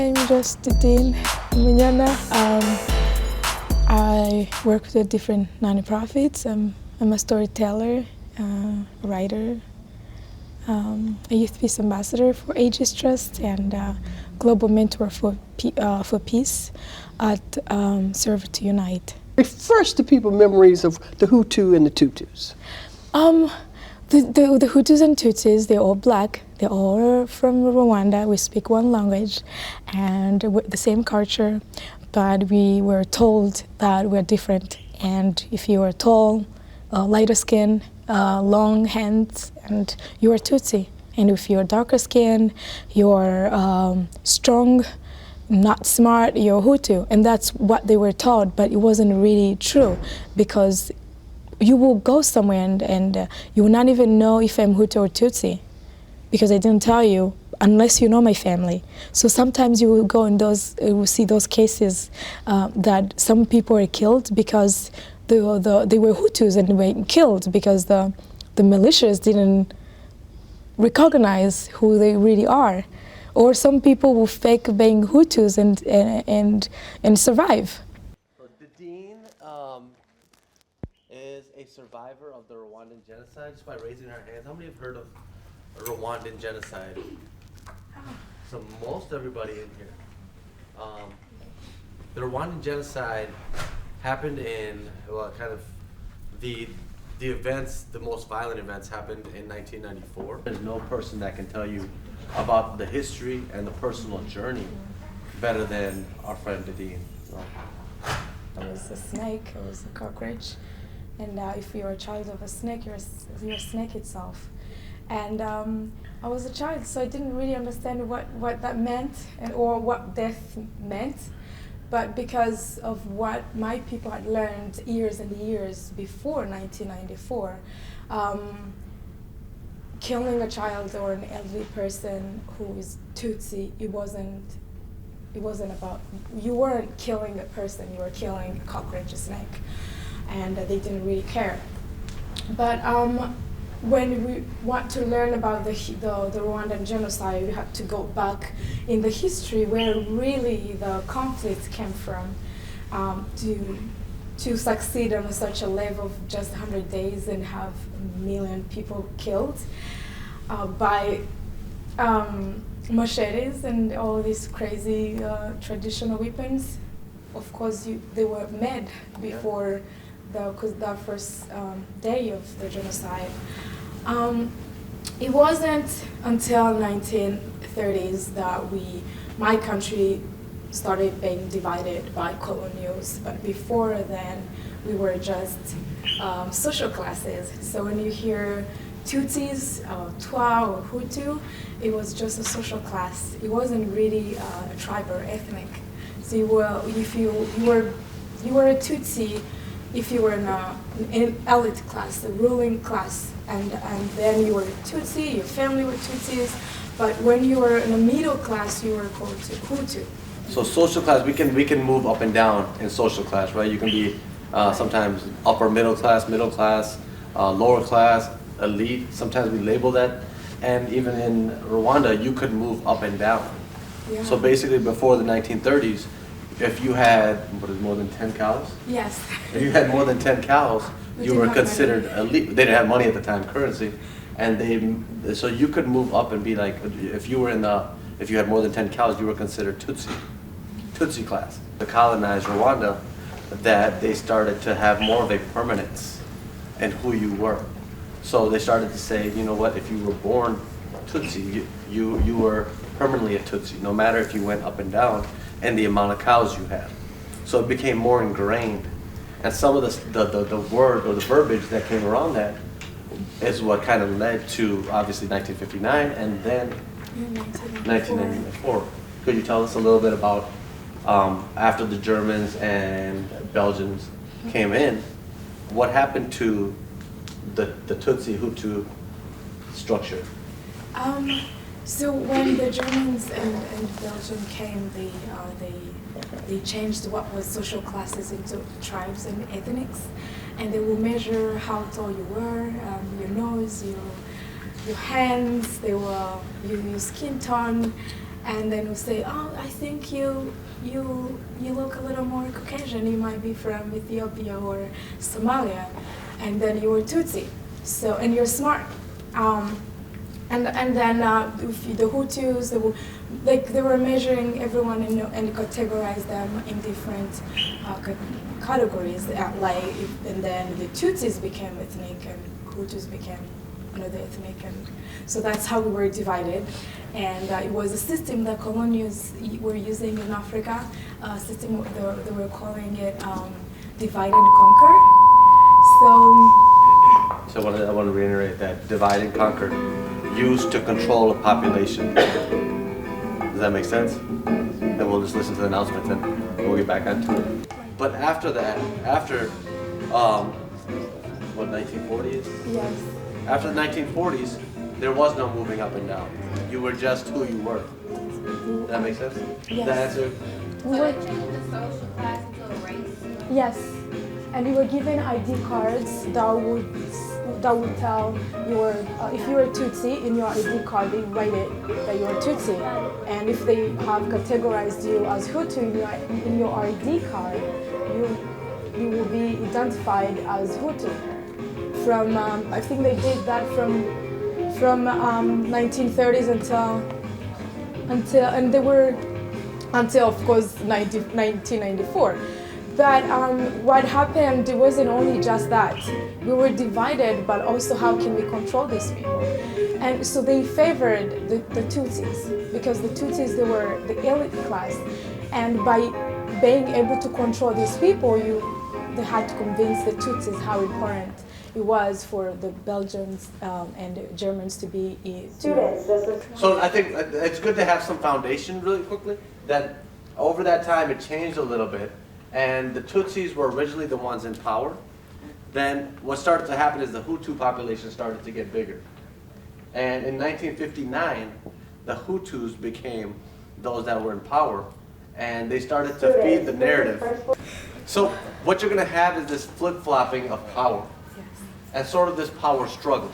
I'm just Dydine Umunyana. I work with different non-profits. I'm a storyteller, writer, a youth peace ambassador for Aegis Trust, and global mentor for peace at Serve to Unite. Refresh the people memories of the Hutu and the Tutus. The Hutus and Tutsis, they're all black. They're all from Rwanda. We speak one language and the same culture, but we were told that we're different. And if you are tall, lighter skin, long hands, and you are Tutsi. And if you're darker skin, you're strong, not smart, you're Hutu. And that's what they were taught, but it wasn't really true, because you will go somewhere and you will not even know if I'm Hutu or Tutsi, because I didn't tell you unless you know my family. So sometimes you will go in you will see those cases that some people are killed because they were Hutus and were killed because the militias didn't recognize who they really are. Or some people will fake being Hutus and survive. So Dydine is a survivor of the Rwandan genocide, just by raising her hands. How many have heard of Rwandan genocide? So most everybody in here. The Rwandan genocide happened in, well, kind of the events, the most violent events happened in 1994. There's no person that can tell you about the history and the personal journey better than our friend Dydine. So. It was a snake, it was a cockroach. And if you're a child of a snake, you're a snake itself. And I was a child, so I didn't really understand what that meant or what death meant. But because of what my people had learned years and years before 1994, killing a child or an elderly person who is Tutsi, it wasn't about, you weren't killing a person, you were killing a cockroach, a snake. And they didn't really care. But when we want to learn about the Rwandan genocide, we have to go back in the history where really the conflict came from to succeed on such a level of just 100 days and have 1 million people killed by machetes and all these crazy traditional weapons. Of course, they were made before the first day of the genocide. It wasn't until 1930s that my country started being divided by colonials, but before then we were just social classes. So when you hear Tutsis, Twa or Hutu, it was just a social class. It wasn't really a tribe or ethnic. So you were a Tutsi if you were in an elite class, the ruling class, and then you were Tutsi, your family were Tutsis, but when you were in a middle class, you were called Hutu. So social class, we can move up and down in social class, right? You can be sometimes upper middle class, lower class, elite. Sometimes we label that, and even in Rwanda, you could move up and down. Yeah. So basically, before the 1930s, if you had more than 10 cows? Yes. If you had more than 10 cows, you were considered elite. They didn't have money at the time, currency, and so you could move up and be like, if you had more than 10 cows, you were considered Tutsi class. To colonize Rwanda, that they started to have more of a permanence in who you were. So they started to say, you know what, if you were born Tutsi, you were permanently a Tutsi, no matter if you went up and down and the amount of cows you had. So it became more ingrained. And some of the word or the verbiage that came around that is what kind of led to obviously 1959 and then 1994. Could you tell us a little bit about after the Germans and Belgians came in, what happened to the Tutsi-Hutu structure? So when the Germans and Belgium came, they changed what was social classes into tribes and ethnics, and they will measure how tall you were, your nose, your hands, your skin tone, and then we say, oh, I think you look a little more Caucasian. You might be from Ethiopia or Somalia, and then you were Tutsi. So, and you're smart. And then the Hutus, they were measuring everyone and categorized them in different categories. And then the Tutsis became ethnic, and Hutus became another ethnic, and so that's how we were divided. And it was a system that colonials were using in Africa. A system they were calling it divide and conquer. So I want to reiterate that divide and conquer, used to control a population. Does that make sense? Then we'll just listen to the announcement and we'll get back onto it. But after that, after, what, 1940s? Yes. After the 1940s, there was no moving up and down. You were just who you were. Does that make sense? Yes. That answer? So it changed the social class into a race? Yes, and we were given ID cards that would tell if you were Tutsi in your ID card, they write it that you're Tutsi, and if they have categorized you as Hutu in your ID card, you will be identified as Hutu. From I think they did that from 1930s until of course 1994. But what happened, it wasn't only just that. We were divided, but also how can we control these people? And so they favored the Tutsis, because the Tutsis, they were the elite class. And by being able to control these people, they had to convince the Tutsis how important it was for the Belgians and the Germans to be So I think it's good to have some foundation really quickly, that over that time it changed a little bit, and the Tutsis were originally the ones in power. Then what started to happen is the Hutu population started to get bigger. And in 1959, the Hutus became those that were in power, and they started to feed the narrative. So what you're going to have is this flip-flopping of power, and sort of this power struggle.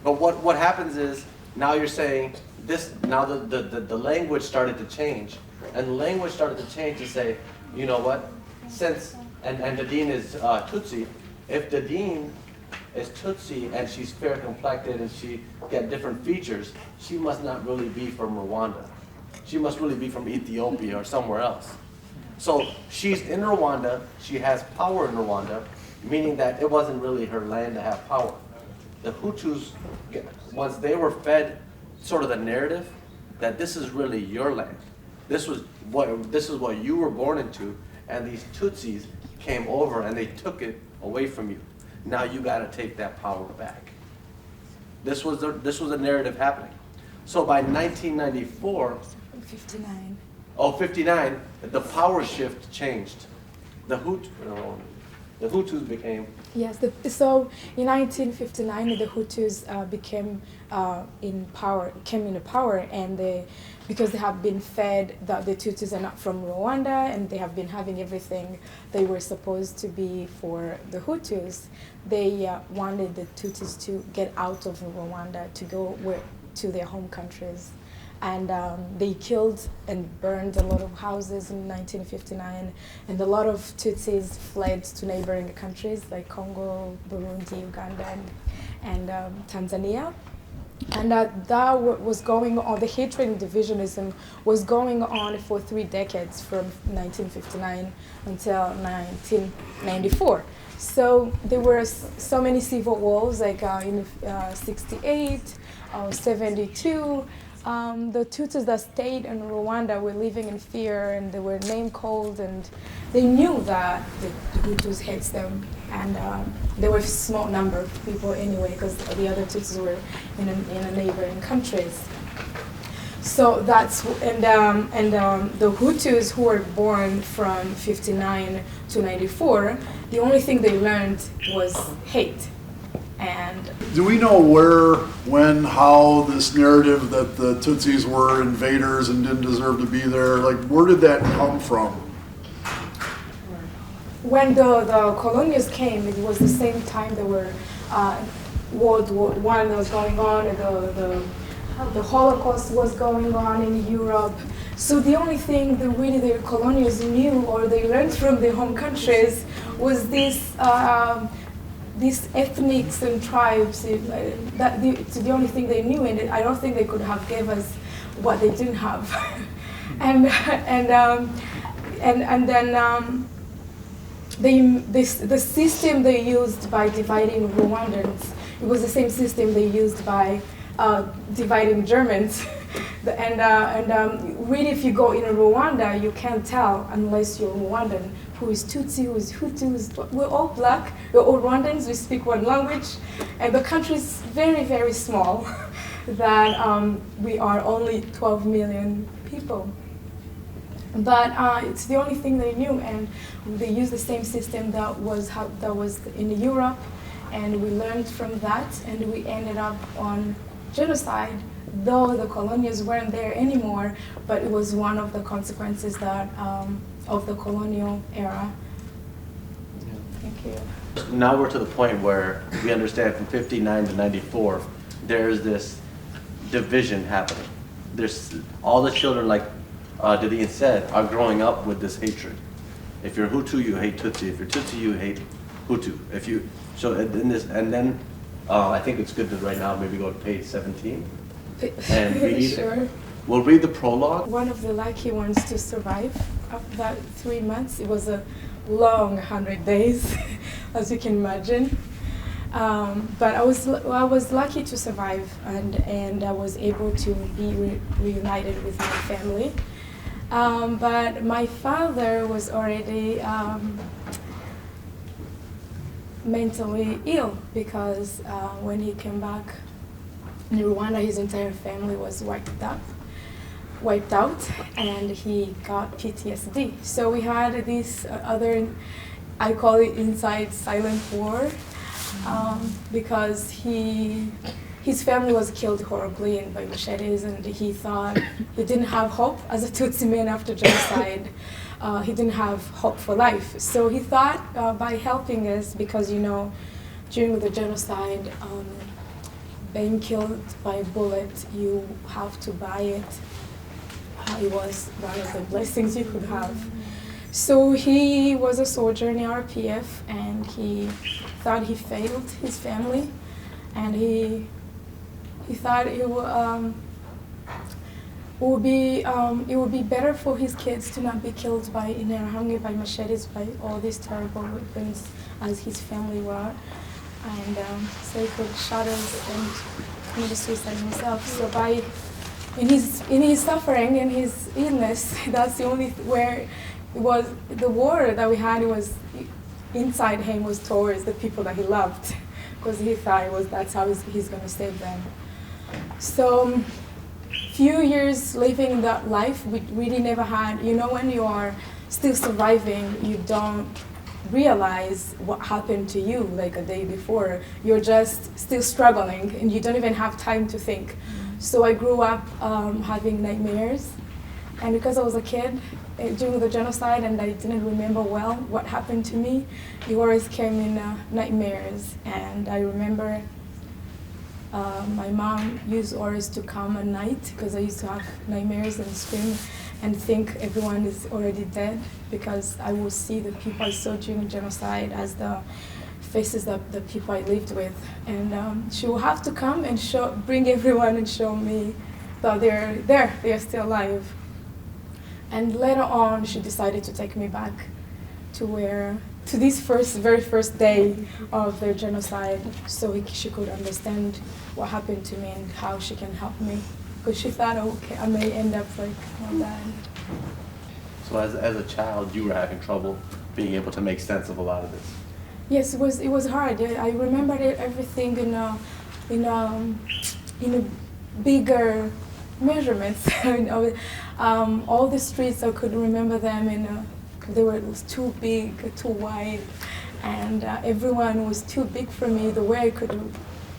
But what happens is, now you're saying this, now the language started to change, and the language started to change to say, you know what, since, and Dydine is Tutsi, if Dydine is Tutsi and she's fair complected and she got different features, she must not really be from Rwanda. She must really be from Ethiopia or somewhere else. So she's in Rwanda, she has power in Rwanda, meaning that it wasn't really her land to have power. The Hutus, once they were fed sort of the narrative that this is really your land, this is what you were born into, and these Tutsis came over and they took it away from you. Now you got to take that power back. This was a narrative happening. So by 1994, 59. Oh, 59, the power shift changed. The Hutus became. Yes, so in 1959 the Hutus came into power, and because they have been fed that the Tutsis are not from Rwanda and they have been having everything they were supposed to be for the Hutus, they wanted the Tutsis to get out of Rwanda to go to their home countries. And they killed and burned a lot of houses in 1959, and a lot of Tutsis fled to neighboring countries like Congo, Burundi, Uganda, and Tanzania. And that was going on, the hatred and divisionism was going on for 3 decades, from 1959 until 1994. So there were so many civil wars, like in 68, 72. The Tutsis that stayed in Rwanda were living in fear, and they were name called, and they knew that the Hutus hates them, and there were a small number of people anyway, because the other Tutsis were in neighboring countries. So that's the Hutus who were born from 59 to 94, the only thing they learned was hate. And do we know where, when, how this narrative that the Tutsis were invaders and didn't deserve to be there, like where did that come from? When the colonials came, it was the same time there were World War I that was going on, and the Holocaust was going on in Europe. So the only thing that really the colonials knew or they learned from their home countries was these ethnics and tribes. It's the only thing they knew, and I don't think they could have gave us what they didn't have. and then the system they used by dividing Rwandans, it was the same system they used by dividing Germans. Really, if you go in Rwanda, you can't tell unless you're Rwandan who is Tutsi, who is Hutu. We're all black, we're all Rwandans, we speak one language, and the country is very, very small, that we are only 12 million people. But it's the only thing they knew, and they used the same system that was in Europe, and we learned from that, and we ended up on genocide, though the colonials weren't there anymore, but it was one of the consequences that of the colonial era. Yeah. Thank you. Now we're to the point where we understand from 59 to 94, there's this division happening. There's all the children, like Dydine said, are growing up with this hatred. If you're Hutu, you hate Tutsi. If you're Tutsi, you hate Hutu. I think it's good to right now maybe go to page 17 and read. Sure. We'll read the prologue. One of the lucky ones to survive after that 3 months. It was a long 100 days, as you can imagine. But I was lucky to survive, and I was able to be reunited with my family. But my father was already mentally ill because when he came back in Rwanda, his entire family was wiped out, and he got PTSD. So we had this other, I call it inside silent war, because his family was killed horribly and by machetes, and he thought he didn't have hope as a Tutsi man after genocide. He didn't have hope for life. So he thought by helping us, because during the genocide, being killed by a bullet, you have to buy it. It was one of the blessings you could have. So he was a soldier in the RPF, and he thought he failed his family, and he thought it would be better for his kids to not be killed by Interahamwe, by machetes, by all these terrible weapons as his family were, and so he could shot us and commit suicide himself. So in his suffering and his illness, that's the only where it was the war that we had. It was inside him was towards the people that he loved, because he thought that's how he's going to save them. So few years living that life, we really never had, when you are still surviving, you don't realize what happened to you like a day before. You're just still struggling, and you don't even have time to think. So I grew up having nightmares, and because I was a kid during the genocide and I didn't remember well what happened to me, it always came in nightmares. And I remember my mom used always to come at night, because I used to have nightmares and scream and think everyone is already dead, because I would see the people I saw during genocide as the faces of the people I lived with. And she will have to come and bring everyone and show me that they're still alive. And later on, she decided to take me back to this very first day of their genocide, so she could understand what happened to me and how she can help me. Because she thought, okay, I may end up like my dad. So as a child, you were having trouble being able to make sense of a lot of this. Yes, it was hard. I remembered everything in a bigger measurements. All the streets, I could remember them it was too big, too wide, and everyone was too big for me, the way I could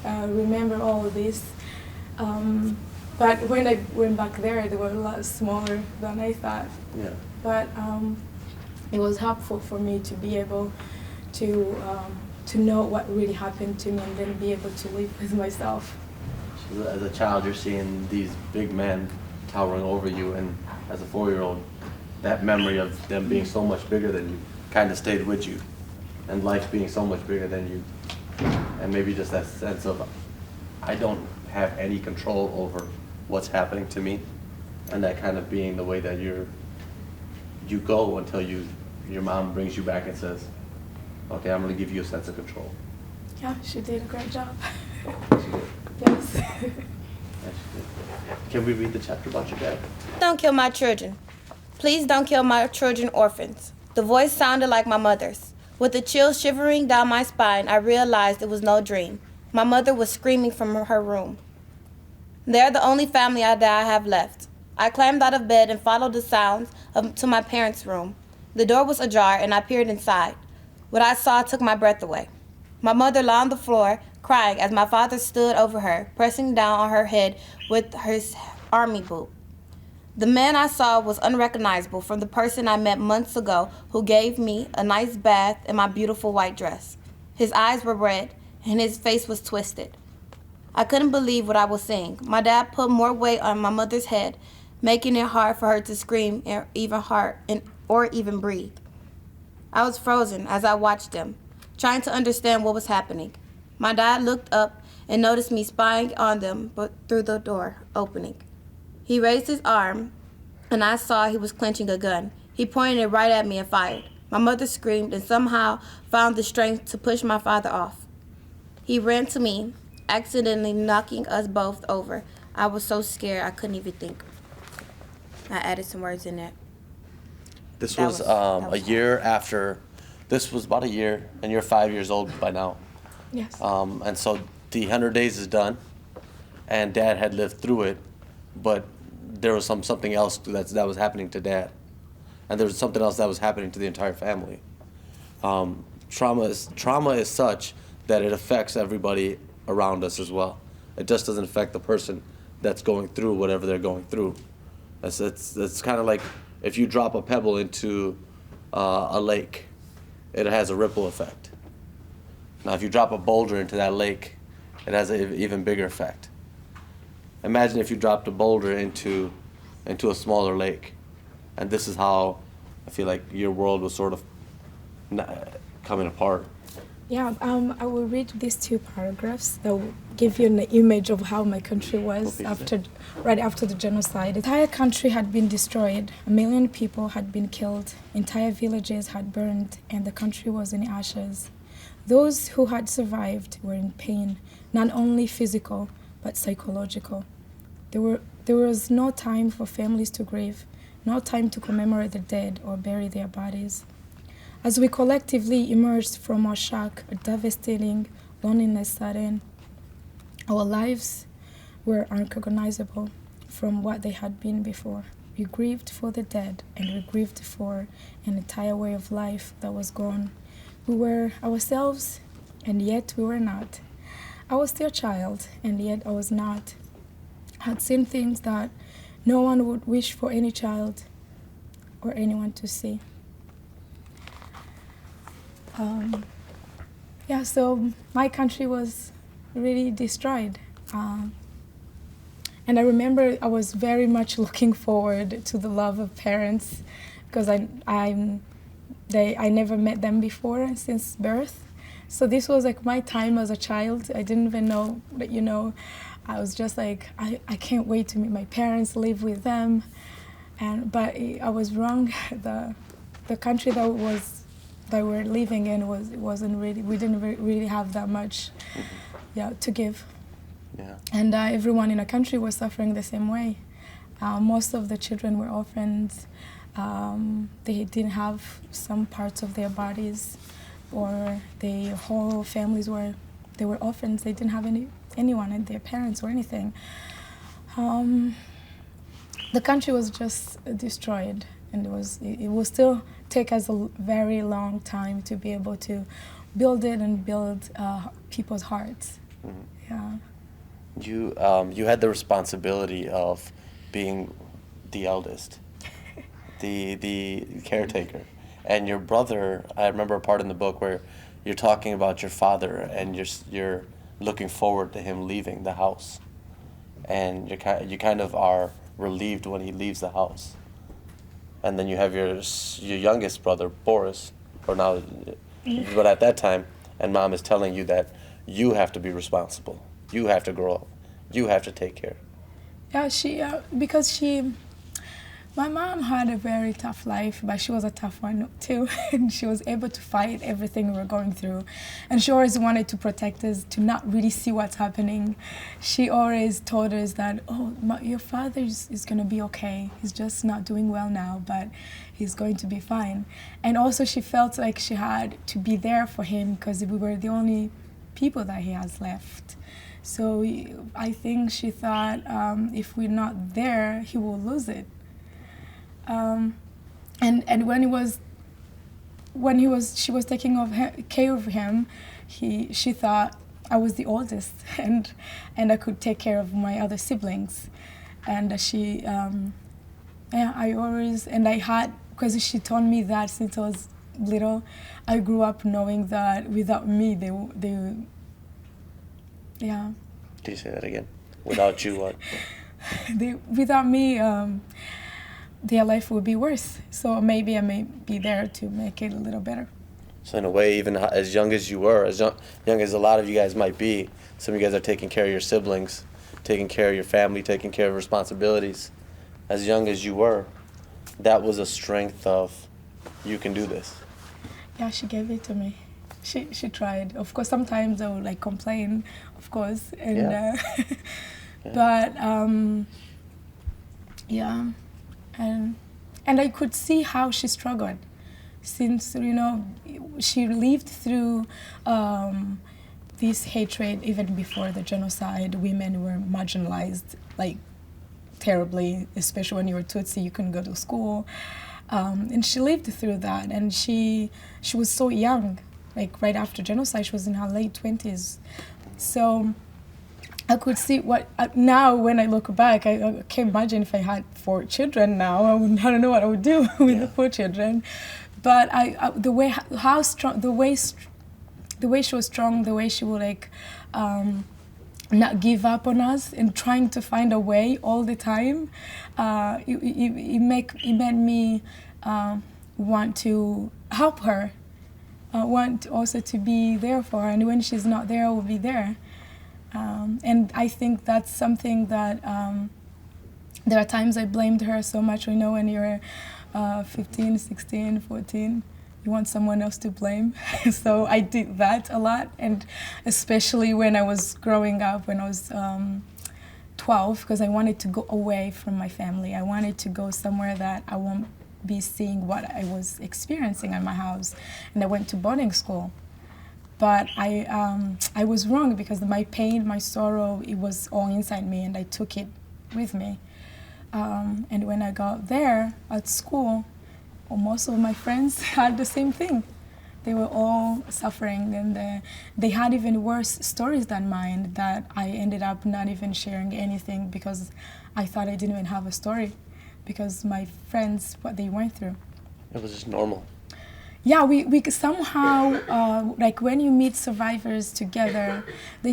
remember all of this. But when I went back there, they were a lot smaller than I thought. Yeah. But it was helpful for me to be able to know what really happened to me, and then be able to live with myself. as a child, you're seeing these big men towering over you, and as a 4-year-old, that memory of them being so much bigger than you kind of stayed with you, and life being so much bigger than you, and maybe just that sense of, I don't have any control over what's happening to me, and that kind of being the way that you go until your mom brings you back and says, okay, I'm going to give you a sense of control. Yeah, she did a great job. She did. Yes. Yeah, she did. Can we read the chapter about your dad? Don't kill my children. Please don't kill my children orphans. The voice sounded like my mother's. With a chill shivering down my spine, I realized it was no dream. My mother was screaming from her room. They're the only family that I have left. I climbed out of bed and followed the sounds to my parents' room. The door was ajar and I peered inside. What I saw took my breath away. My mother lay on the floor, crying as my father stood over her, pressing down on her head with his army boot. The man I saw was unrecognizable from the person I met months ago who gave me a nice bath in my beautiful white dress. His eyes were red and his face was twisted. I couldn't believe what I was seeing. My dad put more weight on my mother's head, making it hard for her to scream or even breathe. I was frozen as I watched them, trying to understand what was happening. My dad looked up and noticed me spying on them but through the door opening. He raised his arm, and I saw he was clenching a gun. He pointed it right at me and fired. My mother screamed and somehow found the strength to push my father off. He ran to me, accidentally knocking us both over. I was so scared I couldn't even think. I added some words in there. This was a year after, this was about a year, and you're 5 years old by now. Yes. And so the 100 days is done, and Dad had lived through it, but there was something else that was happening to Dad, and there was something else that was happening to the entire family. Trauma is such that it affects everybody around us as well. It just doesn't affect the person that's going through whatever they're going through. It's kind of like if you drop a pebble into a lake, it has a ripple effect. Now, if you drop a boulder into that lake, it has an even bigger effect. Imagine if you dropped a boulder into a smaller lake, and this is how I feel like your world was sort of coming apart. Yeah, I will read these two paragraphs that will give you an image of how my country was right after the genocide. The entire country had been destroyed. 1 million people had been killed. Entire villages had burned, and the country was in ashes. Those who had survived were in pain, not only physical, but psychological. There was no time for families to grieve, no time to commemorate the dead or bury their bodies. As we collectively emerged from our shock, a devastating loneliness set in. Our lives were unrecognizable from what they had been before. We grieved for the dead, and we grieved for an entire way of life that was gone. We were ourselves, and yet we were not. I was still a child, and yet I was not. I had seen things that no one would wish for any child or anyone to see. So my country was really destroyed. And I remember I was very much looking forward to the love of parents because I never met them before since birth. So this was like my time as a child. I didn't even know that, I was just like, I can't wait to meet my parents, live with them. But I was wrong. The country that we're living in we didn't really have that much to give. Yeah. And everyone in the country was suffering the same way. Most of the children were orphans. They didn't have some parts of their bodies, or their whole families were orphans. They didn't have anyone, and their parents or anything. The country was just destroyed, and it will still take us a very long time to be able to build it and build people's hearts. Mm-hmm. Yeah. You had the responsibility of being the eldest, the caretaker, and your brother. I remember a part in the book where you're talking about your father, and you're looking forward to him leaving the house. and you kind of are relieved when he leaves the house. And then you have your youngest brother, Boris, or now, but at that time, and mom is telling you that you have to be responsible. You have to grow up. You have to take care. Yeah, because my mom had a very tough life, but she was a tough one too. And she was able to fight everything we were going through. And she always wanted to protect us, to not really see what's happening. She always told us that, your father is going to be okay. He's just not doing well now, but he's going to be fine. And also she felt like she had to be there for him because we were the only people that he has left. So I think she thought if we're not there, he will lose it. And when she was taking care of him, she thought I was the oldest and I could take care of my other siblings, and because she told me that since I was little, I grew up knowing that without me they yeah. Can you say that again? Without you, what? Without me, their life would be worse. So maybe I may be there to make it a little better. So in a way, even as young as you were, as young as a lot of you guys might be, some of you guys are taking care of your siblings, taking care of your family, taking care of responsibilities. As young as you were, that was a strength of, you can do this. Yeah, she gave it to me. She tried. Of course, sometimes I would complain, of course, and Yeah. but yeah, and I could see how she struggled, since she lived through this hatred even before the genocide. Women were marginalized terribly, especially when you were Tutsi. You couldn't go to school, and she lived through that. And she was so young. Right after genocide, she was in her late 20s. So I could see now when I look back, I can't imagine if I had 4 children now. I don't know what I would do with the 4 children. But the way she was strong, the way she would not give up on us and trying to find a way all the time, it made me want to help her. Want also to be there for her, and when she's not there, I will be there. And I think that's something that there are times I blamed her so much. When you're 15, 16, 14, you want someone else to blame. So I did that a lot, and especially when I was growing up, when I was 12, because I wanted to go away from my family. I wanted to go somewhere that I won't be seeing what I was experiencing at my house, and I went to boarding school. But I was wrong, because my pain, my sorrow, it was all inside me, and I took it with me. And when I got there at school, most of my friends had the same thing. They were all suffering, and they had even worse stories than mine, that I ended up not even sharing anything because I thought I didn't even have a story, because my friends, what they went through. It was just normal. Yeah, we somehow, when you meet survivors together, we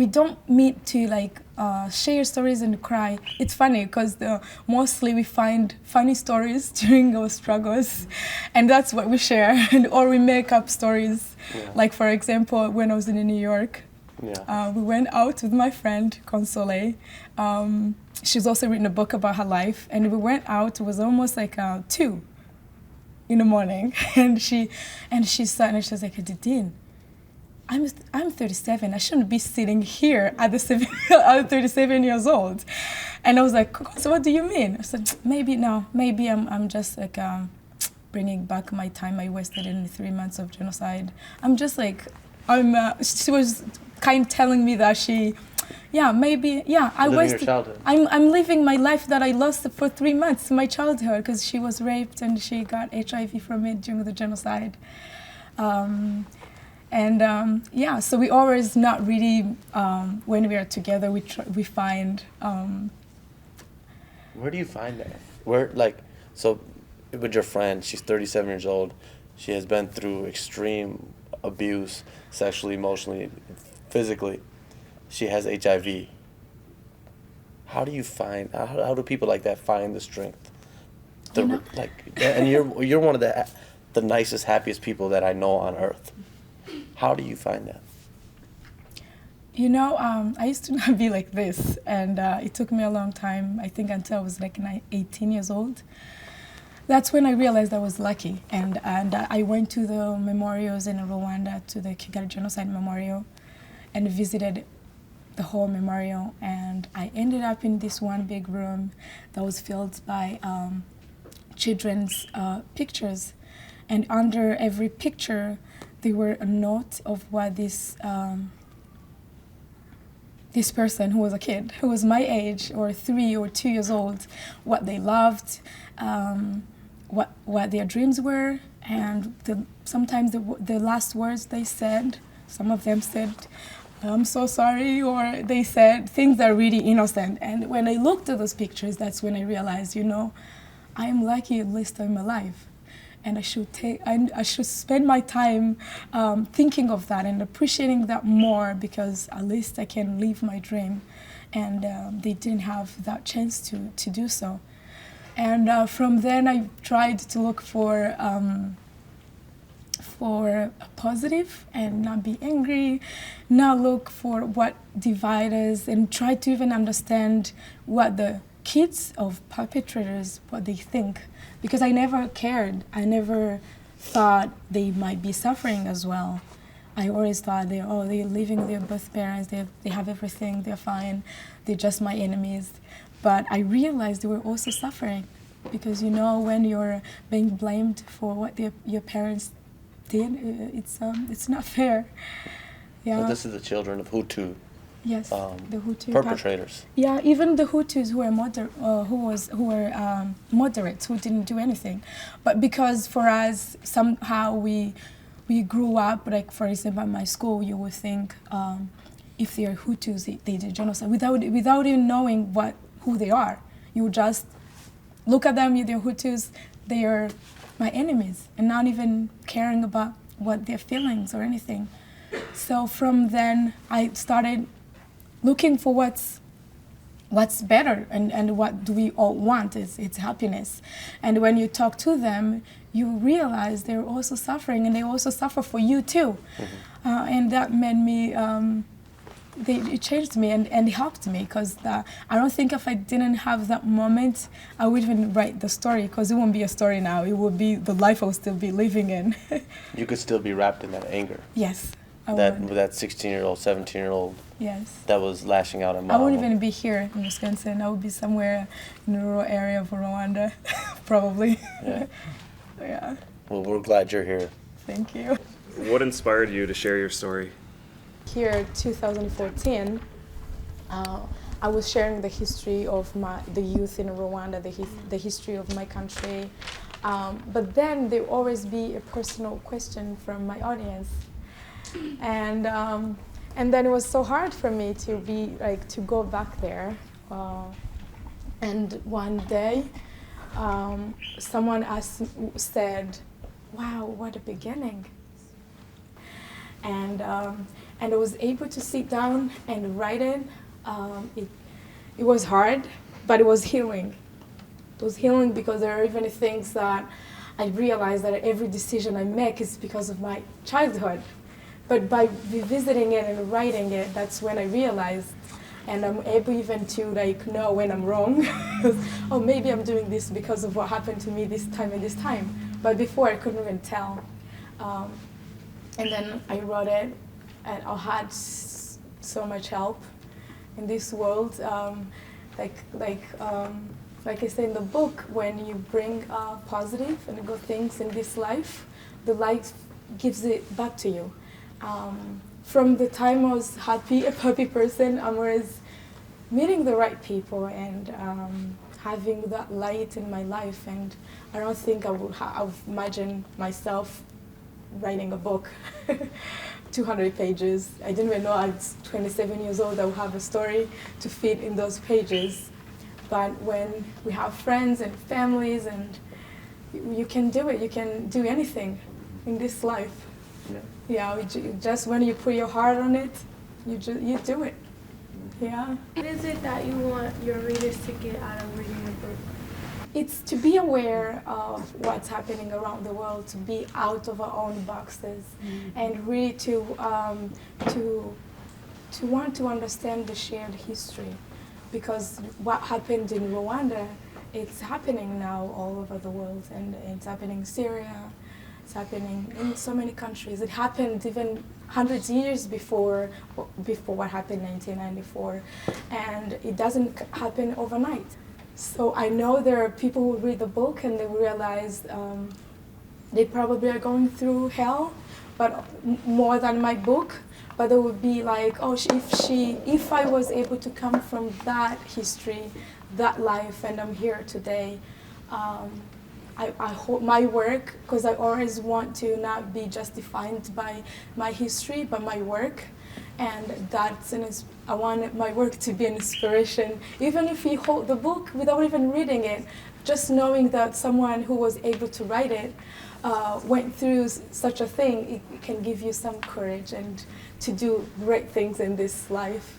don't meet to share stories and cry. It's funny because mostly we find funny stories during our struggles, and that's what we share, or we make up stories. Yeah. For example, when I was in New York, we went out with my friend Console. She's also written a book about her life, and we went out. It was almost 2 in the morning, and she sat and she was like, Dydine, I'm 37. I shouldn't be sitting here at 37 years old. And I was like, so what do you mean? I said, maybe I'm just bringing back my time I wasted in the 3 months of genocide. I'm just she was kind of telling me that I wasted. Your childhood. I'm living my life that I lost for 3 months, my childhood, because she was raped and she got HIV from it during the genocide. So we always not really, when we are together, we find. Where do you find that? So with your friend, she's 37 years old. She has been through extreme abuse, sexually, emotionally, physically. She has HIV. How do you find? How do people like that find the strength? You know- And you're one of the nicest, happiest people that I know on earth. How do you find that? You know, I used to not be like this, and it took me a long time, I think until I was like 18 years old. That's when I realized I was lucky, and I went to the memorials in Rwanda, to the Kigali Genocide Memorial, and visited the whole memorial, and I ended up in this one big room that was filled by children's pictures, and under every picture there were a note of what this person who was a kid, who was my age, or 3 or 2 years old, what they loved, what their dreams were, and sometimes the last words they said, some of them said, "I'm so sorry," or they said things that are really innocent. And when I looked at those pictures, that's when I realized, you know, I am lucky at least I'm alive. And I should spend my time thinking of that and appreciating that more, because at least I can live my dream, and they didn't have that chance to do so. And from then I tried to look for a positive and not be angry, not look for what divides us, and try to even understand what the kids of perpetrators, what they think. Because I never cared. I never thought they might be suffering as well. I always thought they're living their birth parents, they have everything, they're fine, they're just my enemies. But I realized they were also suffering, because you know, when you're being blamed for what your parents did, it's not fair. Yeah. So this is the children of Hutu. Yes, the Hutu perpetrators. Yeah, even the Hutus who were moderates, who didn't do anything, but because for us somehow we grew up, like for example at my school, you would think if they are Hutus they did genocide without even knowing who they are. You would just look at them, they're Hutus, they are my enemies, and not even caring about what their feelings or anything. So from then I started looking for what's better, and what do we all want, it's happiness. And when you talk to them, you realize they're also suffering, and they also suffer for you too. Mm-hmm. And that made me, it changed me and helped me, because I don't think if I didn't have that moment, I would even write the story, because it won't be a story now, it would be the life I would still be living in. You could still be wrapped in that anger. Yes. That 16-year-old, 17-year-old. Yes. That was lashing out at mom. I wouldn't even be here in Wisconsin. I would be somewhere in the rural area of Rwanda, probably. Yeah. Yeah. Well, we're glad you're here. Thank you. What inspired you to share your story? Here, 2014, I was sharing the history of the youth in Rwanda, the history of my country. But then there will always be a personal question from my audience. And then it was so hard for me to go back there. And one day, someone said, "Wow, what a beginning!" And I was able to sit down and write it. It was hard, but it was healing. It was healing because there are even things that I realized that every decision I make is because of my childhood. But by revisiting it and writing it, that's when I realized, and I'm able even to know when I'm wrong. Oh, maybe I'm doing this because of what happened to me this time and this time. But before I couldn't even tell. And then I wrote it, and I had so much help in this world. Like I say in the book, when you bring positive and good things in this life, the life gives it back to you. From the time I was a happy person, I was meeting the right people and having that light in my life. And I don't think I would imagine myself writing a book, 200 pages. I didn't even know at 27 years old I would have a story to fit in those pages. But when we have friends and families, and you can do it, you can do anything in this life. Yeah, just when you put your heart on it, you do it. Yeah. What is it that you want your readers to get out of reading the book? It's to be aware of what's happening around the world, to be out of our own boxes, and really to want to understand the shared history, because what happened in Rwanda, it's happening now all over the world, and it's happening in Syria, it's happening in so many countries. It happened even hundreds of years before what happened in 1994, and it doesn't happen overnight. So I know there are people who read the book and they realize they probably are going through hell, but more than my book. But they would be like, oh, if I was able to come from that history, that life, and I'm here today, I hope my work, because I always want to not be just defined by my history, but my work. And I want my work to be an inspiration, even if you hold the book without even reading it, just knowing that someone who was able to write it went through such a thing, it can give you some courage and to do great things in this life.